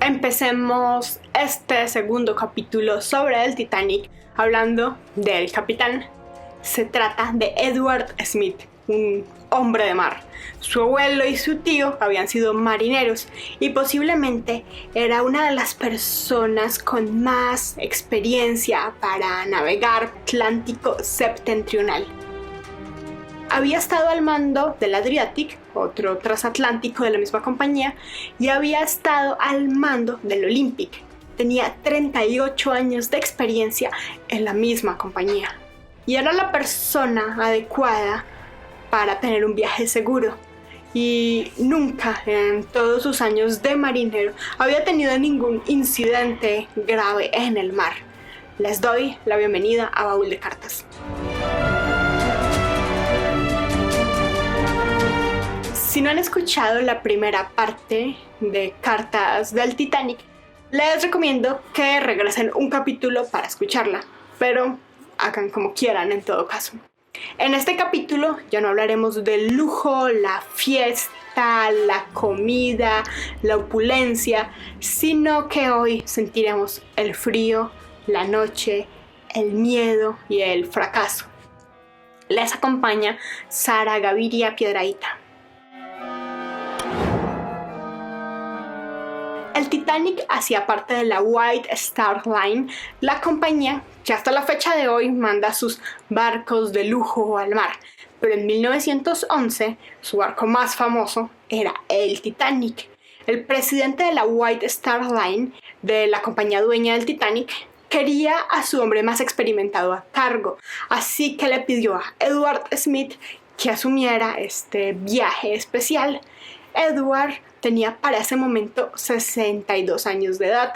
Empecemos este segundo capítulo sobre el Titanic hablando del capitán. Se trata de Edward Smith, un hombre de mar. Su abuelo y su tío habían sido marineros y posiblemente era una de las personas con más experiencia para navegar Atlántico septentrional. Había estado al mando del Adriatic, otro transatlántico de la misma compañía, y había estado al mando del Olympic. Tenía 38 años de experiencia en la misma compañía. Y era la persona adecuada para tener un viaje seguro. Y nunca en todos sus años de marinero había tenido ningún incidente grave en el mar. Les doy la bienvenida a Baúl de Cartas. Si no han escuchado la primera parte de Cartas del Titanic, les recomiendo que regresen un capítulo para escucharla, pero hagan como quieran en todo caso. En este capítulo ya no hablaremos del lujo, la fiesta, la comida, la opulencia, sino que hoy sentiremos el frío, la noche, el miedo y el fracaso. Les acompaña Sara Gaviria Piedrahita. El Titanic hacía parte de la White Star Line, la compañía que hasta la fecha de hoy manda sus barcos de lujo al mar. Pero en 1911, su barco más famoso era el Titanic. El presidente de la White Star Line, de la compañía dueña del Titanic, quería a su hombre más experimentado a cargo, así que le pidió a Edward Smith que asumiera este viaje especial. Edward tenía para ese momento 62 años de edad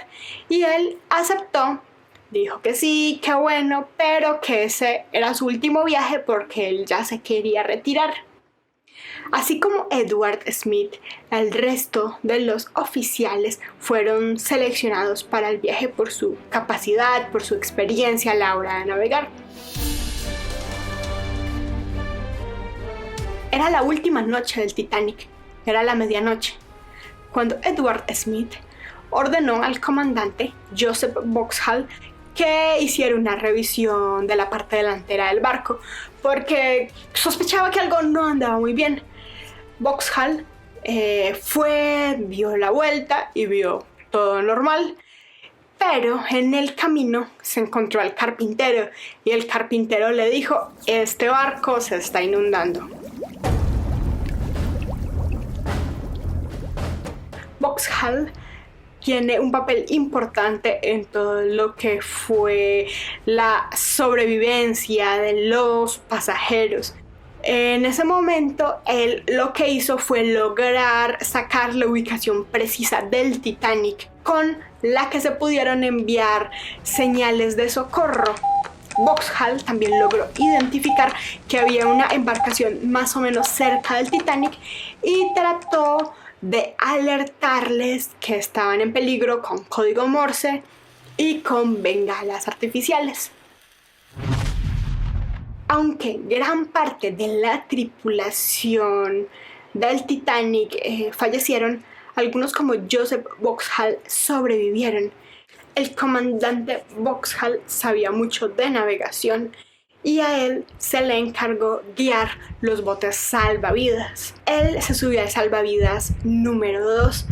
y él aceptó, dijo que sí, que bueno, pero que ese era su último viaje porque él ya se quería retirar. Así como Edward Smith, el resto de los oficiales fueron seleccionados para el viaje por su capacidad, por su experiencia a la hora de navegar. Era la última noche del Titanic. Era la medianoche, cuando Edward Smith ordenó al comandante Joseph Vauxhall que hiciera una revisión de la parte delantera del barco, porque sospechaba que algo no andaba muy bien. Vauxhall vio la vuelta y vio todo normal, pero en el camino se encontró al carpintero y el carpintero le dijo: este barco se está inundando. Vauxhall tiene un papel importante en todo lo que fue la sobrevivencia de los pasajeros. En ese momento, él lo que hizo fue lograr sacar la ubicación precisa del Titanic, con la que se pudieron enviar señales de socorro. Vauxhall también logró identificar que había una embarcación más o menos cerca del Titanic y trató de alertarles que estaban en peligro con código Morse y con bengalas artificiales. Aunque gran parte de la tripulación del Titanic fallecieron, algunos como Joseph Vauxhall sobrevivieron. El comandante Vauxhall sabía mucho de navegación y a él se le encargó guiar los botes salvavidas. Él se subió al salvavidas número 2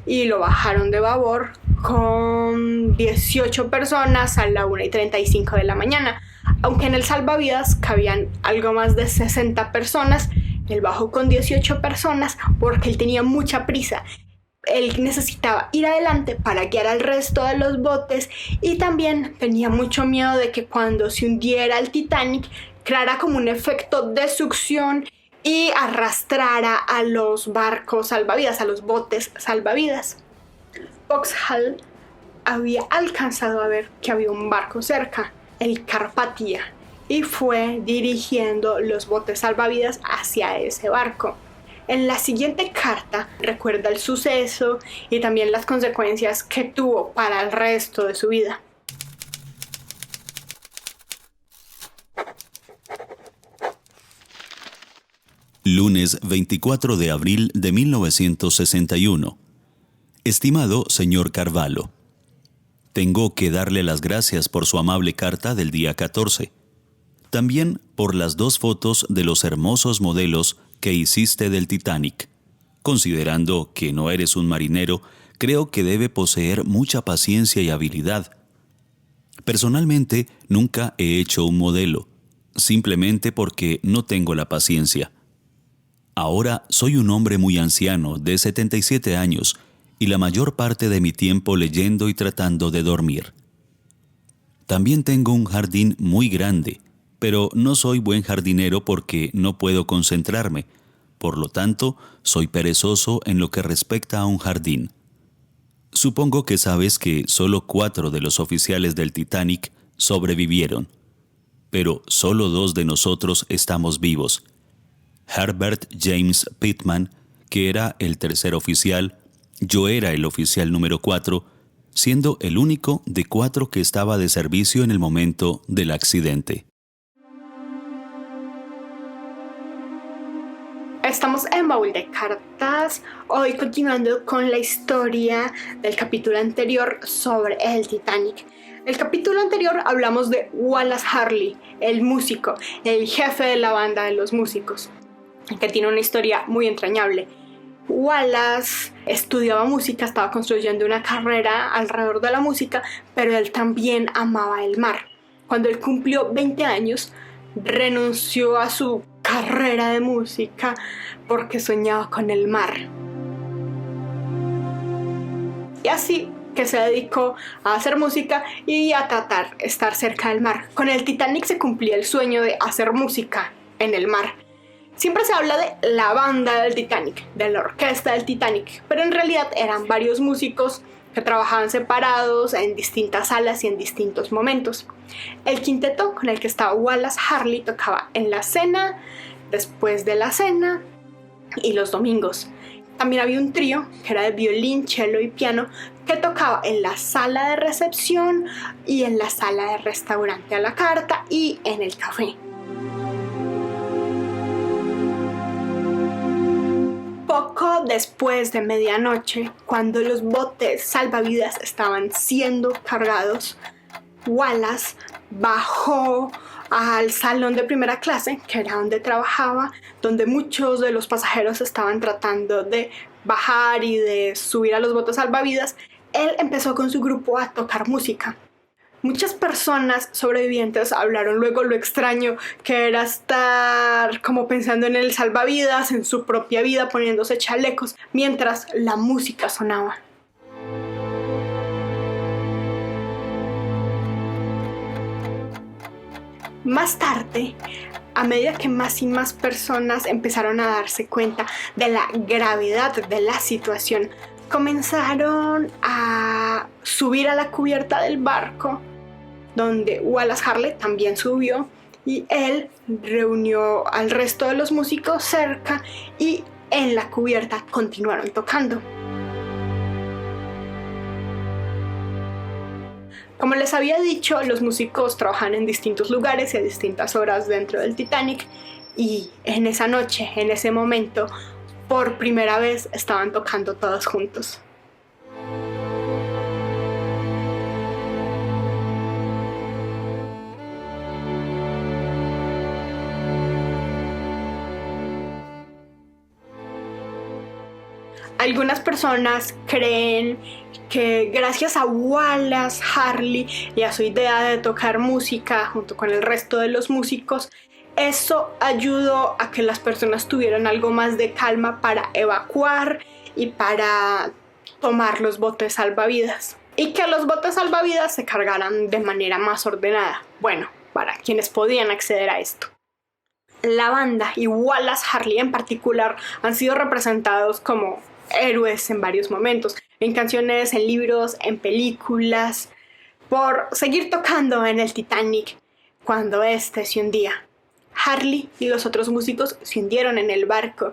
y lo bajaron de babor con 18 personas a la 1:35 de la mañana. Aunque en el salvavidas cabían algo más de 60 personas, él bajó con 18 personas porque él tenía mucha prisa. Él necesitaba ir adelante para guiar al resto de los botes y también tenía mucho miedo de que cuando se hundiera el Titanic creara como un efecto de succión y arrastrara a los barcos salvavidas, a los botes salvavidas. Vauxhall había alcanzado a ver que había un barco cerca, el Carpathia, y fue dirigiendo los botes salvavidas hacia ese barco. En la siguiente carta recuerda el suceso y también las consecuencias que tuvo para el resto de su vida. Lunes 24 de abril de 1961. Estimado señor Carvalho, tengo que darle las gracias por su amable carta del día 14. También por las 2 fotos de los hermosos modelos que hiciste del Titanic. Considerando que no eres un marinero, creo que debe poseer mucha paciencia y habilidad. Personalmente, nunca he hecho un modelo, simplemente porque no tengo la paciencia. Ahora soy un hombre muy anciano, de 77 años, y la mayor parte de mi tiempo leyendo y tratando de dormir. También tengo un jardín muy grande, pero no soy buen jardinero porque no puedo concentrarme. Por lo tanto, soy perezoso en lo que respecta a un jardín. Supongo que sabes que solo 4 de los oficiales del Titanic sobrevivieron, pero solo 2 de nosotros estamos vivos. Herbert James Pittman, que era el tercer oficial, yo era el oficial número 4, siendo el único de 4 que estaba de servicio en el momento del accidente. Estamos en Baúl de Cartas, hoy continuando con la historia del capítulo anterior sobre el Titanic. El capítulo anterior hablamos de Wallace Harley, el músico, el jefe de la banda de los músicos, que tiene una historia muy entrañable. Wallace estudiaba música, estaba construyendo una carrera alrededor de la música, pero él también amaba el mar. Cuando él cumplió 20 años, renunció a su carrera de música porque soñaba con el mar. Y así que se dedicó a hacer música y a tratar de estar cerca del mar. Con el Titanic se cumplía el sueño de hacer música en el mar. Siempre se habla de la banda del Titanic, de la orquesta del Titanic, pero en realidad eran varios músicos que trabajaban separados en distintas salas y en distintos momentos. El quinteto con el que estaba Wallace Harley tocaba en la cena, después de la cena y los domingos. También había un trío que era de violín, cello y piano que tocaba en la sala de recepción y en la sala de restaurante a la carta y en el café. Poco después de medianoche, cuando los botes salvavidas estaban siendo cargados, Wallace bajó al salón de primera clase, que era donde trabajaba, donde muchos de los pasajeros estaban tratando de bajar y de subir a los botes salvavidas. Él empezó con su grupo a tocar música. Muchas personas sobrevivientes hablaron luego lo extraño que era estar como pensando en el salvavidas, en su propia vida, poniéndose chalecos, mientras la música sonaba. Más tarde, a medida que más y más personas empezaron a darse cuenta de la gravedad de la situación, comenzaron a subir a la cubierta del barco, donde Wallace Harley también subió, y él reunió al resto de los músicos cerca y en la cubierta continuaron tocando. Como les había dicho, los músicos trabajan en distintos lugares y a distintas horas dentro del Titanic, y en esa noche, en ese momento, por primera vez estaban tocando todos juntos. Algunas personas creen que gracias a Wallace Harley y a su idea de tocar música junto con el resto de los músicos, eso ayudó a que las personas tuvieran algo más de calma para evacuar y para tomar los botes salvavidas. Y que los botes salvavidas se cargaran de manera más ordenada. Bueno, para quienes podían acceder a esto. La banda y Wallace Harley en particular han sido representados como héroes en varios momentos, en canciones, en libros, en películas, por seguir tocando en el Titanic cuando este se hundía. Harley y los otros músicos se hundieron en el barco,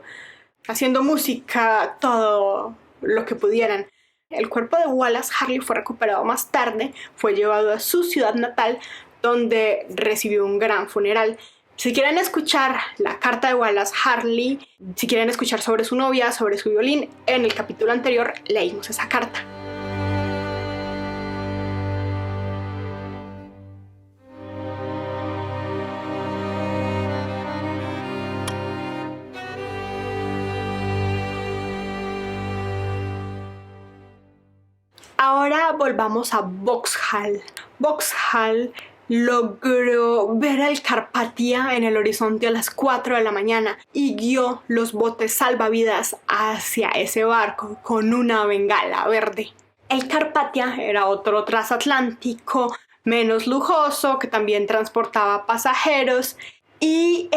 haciendo música todo lo que pudieran. El cuerpo de Wallace Harley fue recuperado más tarde, fue llevado a su ciudad natal, donde recibió un gran funeral. Si quieren escuchar la carta de Wallace Hartley, si quieren escuchar sobre su novia, sobre su violín, en el capítulo anterior leímos esa carta. Ahora volvamos a Vauxhall. Vauxhall logró ver al Carpathia en el horizonte a las 4 de la mañana y guió los botes salvavidas hacia ese barco con una bengala verde. El Carpathia era otro transatlántico menos lujoso que también transportaba pasajeros y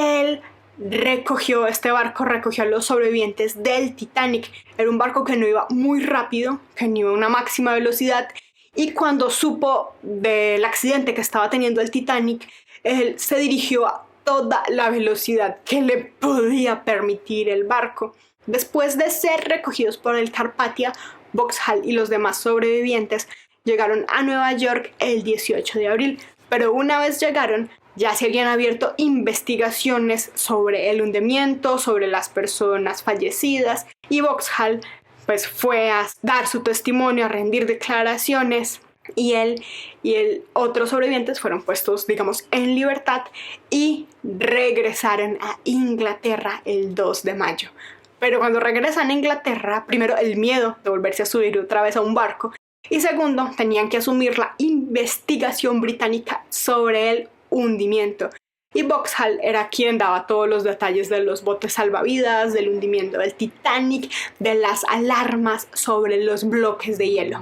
este barco recogió a los sobrevivientes del Titanic. Era un barco que no iba muy rápido, que no iba a una máxima velocidad, y cuando supo del accidente que estaba teniendo el Titanic, él se dirigió a toda la velocidad que le podía permitir el barco. Después de ser recogidos por el Carpathia, Vauxhall y los demás sobrevivientes llegaron a Nueva York el 18 de abril, pero una vez llegaron, ya se habían abierto investigaciones sobre el hundimiento, sobre las personas fallecidas, y Vauxhall pues fue a dar su testimonio, a rendir declaraciones, y él y el otros sobrevivientes fueron puestos, digamos, en libertad y regresaron a Inglaterra el 2 de mayo. Pero cuando regresan a Inglaterra, primero el miedo de volverse a subir otra vez a un barco, y segundo, tenían que asumir la investigación británica sobre el hundimiento. Y Vauxhall era quien daba todos los detalles de los botes salvavidas, del hundimiento del Titanic, de las alarmas sobre los bloques de hielo.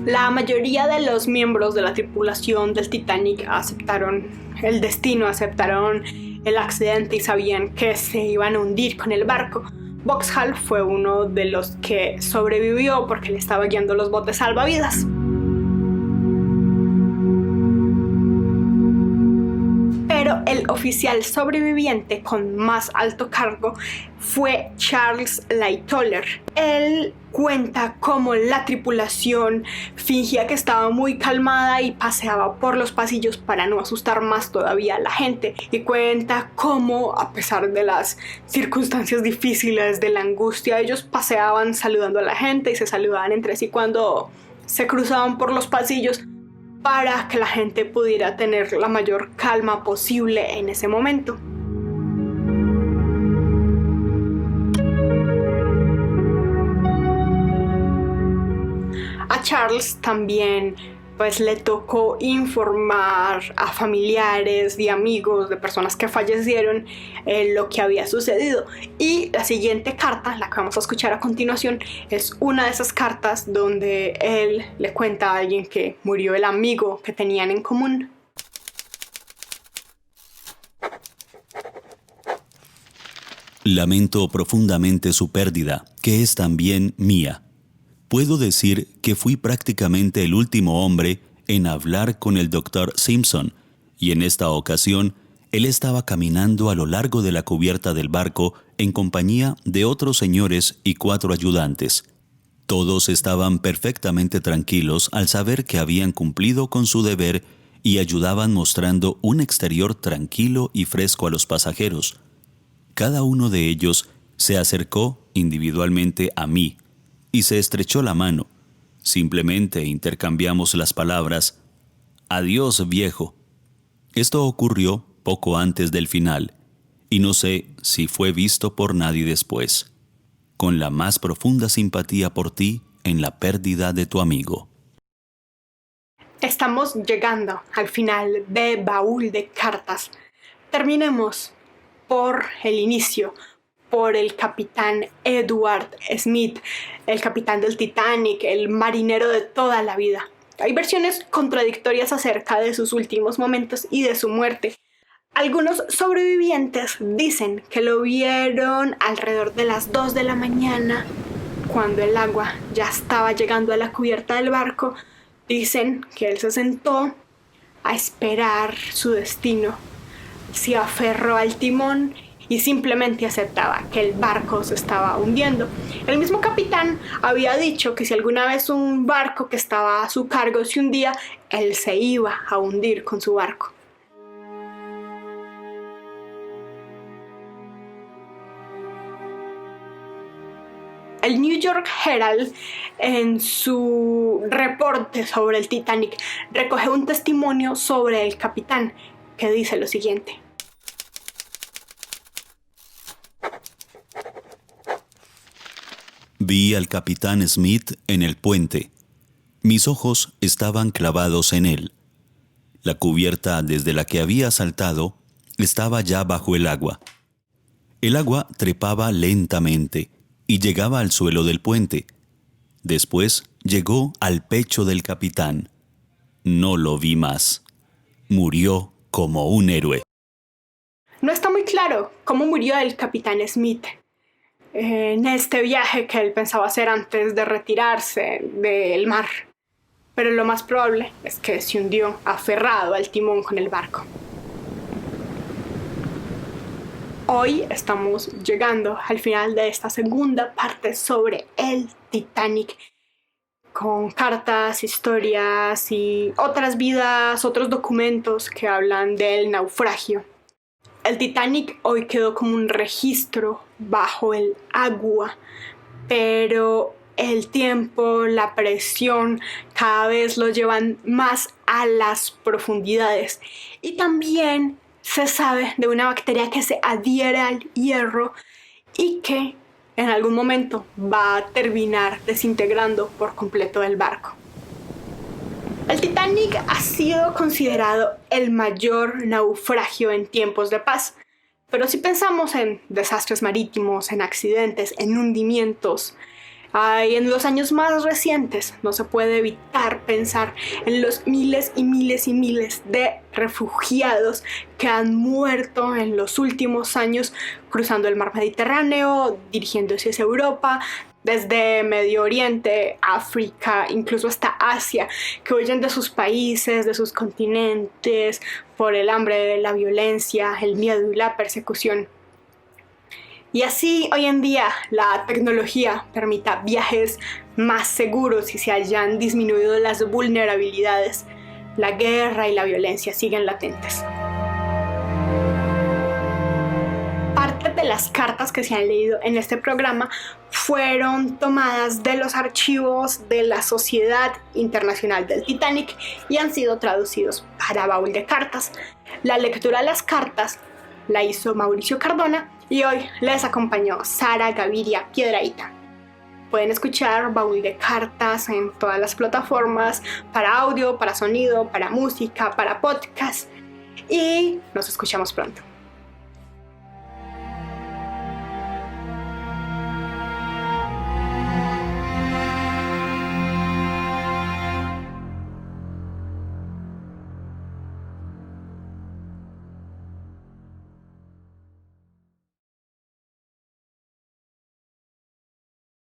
La mayoría de los miembros de la tripulación del Titanic aceptaron el destino, aceptaron el accidente y sabían que se iban a hundir con el barco. Vauxhall fue uno de los que sobrevivió porque le estaba guiando los botes salvavidas. Pero el oficial sobreviviente con más alto cargo fue Charles Lightoller. Él cuenta cómo la tripulación fingía que estaba muy calmada y paseaba por los pasillos para no asustar más todavía a la gente. Y cuenta cómo, a pesar de las circunstancias difíciles, de la angustia, ellos paseaban saludando a la gente y se saludaban entre sí cuando se cruzaban por los pasillos, para que la gente pudiera tener la mayor calma posible en ese momento. A Charles también pues le tocó informar a familiares y amigos de personas que fallecieron lo que había sucedido. Y la siguiente carta, la que vamos a escuchar a continuación, es una de esas cartas donde él le cuenta a alguien que murió, el amigo que tenían en común. Lamento profundamente su pérdida, que es también mía. Puedo decir que fui prácticamente el último hombre en hablar con el Dr. Simpson, y en esta ocasión él estaba caminando a lo largo de la cubierta del barco en compañía de otros señores y 4 ayudantes. Todos estaban perfectamente tranquilos al saber que habían cumplido con su deber y ayudaban mostrando un exterior tranquilo y fresco a los pasajeros. Cada uno de ellos se acercó individualmente a mí y se estrechó la mano. Simplemente intercambiamos las palabras: «Adiós, viejo». Esto ocurrió poco antes del final, y no sé si fue visto por nadie después. Con la más profunda simpatía por ti en la pérdida de tu amigo. Estamos llegando al final de Baúl de Cartas. Terminemos por el inicio, por el capitán Edward Smith, el capitán del Titanic, el marinero de toda la vida. Hay versiones contradictorias acerca de sus últimos momentos y de su muerte. Algunos sobrevivientes dicen que lo vieron alrededor de las 2 de la mañana, cuando el agua ya estaba llegando a la cubierta del barco. Dicen que él se sentó a esperar su destino. Se aferró al timón y simplemente aceptaba que el barco se estaba hundiendo. El mismo capitán había dicho que si alguna vez un barco que estaba a su cargo se hundía, él se iba a hundir con su barco. El New York Herald, en su reporte sobre el Titanic, recoge un testimonio sobre el capitán que dice lo siguiente. Vi al capitán Smith en el puente. Mis ojos estaban clavados en él. La cubierta desde la que había saltado estaba ya bajo el agua. El agua trepaba lentamente y llegaba al suelo del puente. Después llegó al pecho del capitán. No lo vi más. Murió como un héroe. No está muy claro cómo murió el capitán Smith en este viaje que él pensaba hacer antes de retirarse del mar. Pero lo más probable es que se hundió aferrado al timón con el barco. Hoy estamos llegando al final de esta segunda parte sobre el Titanic, con cartas, historias y otras vidas, otros documentos que hablan del naufragio. El Titanic hoy quedó como un registro bajo el agua, pero el tiempo, la presión cada vez lo llevan más a las profundidades. Y también se sabe de una bacteria que se adhiere al hierro y que en algún momento va a terminar desintegrando por completo el barco. El Titanic ha sido considerado el mayor naufragio en tiempos de paz, pero si pensamos en desastres marítimos, en accidentes, en hundimientos, en los años más recientes no se puede evitar pensar en los miles y miles y miles de refugiados que han muerto en los últimos años cruzando el mar Mediterráneo, dirigiéndose hacia Europa, desde Medio Oriente, África, incluso hasta Asia, que huyen de sus países, de sus continentes, por el hambre, la violencia, el miedo y la persecución. Y así hoy en día la tecnología permita viajes más seguros y se hayan disminuido las vulnerabilidades, la guerra y la violencia siguen latentes. Parte de las cartas que se han leído en este programa fueron tomadas de los archivos de la Sociedad Internacional del Titanic y han sido traducidos para Baúl de Cartas. La lectura de las cartas la hizo Mauricio Cardona y hoy les acompañó Sara Gaviria Piedrahita. Pueden escuchar Baúl de Cartas en todas las plataformas para audio, para sonido, para música, para podcast y nos escuchamos pronto.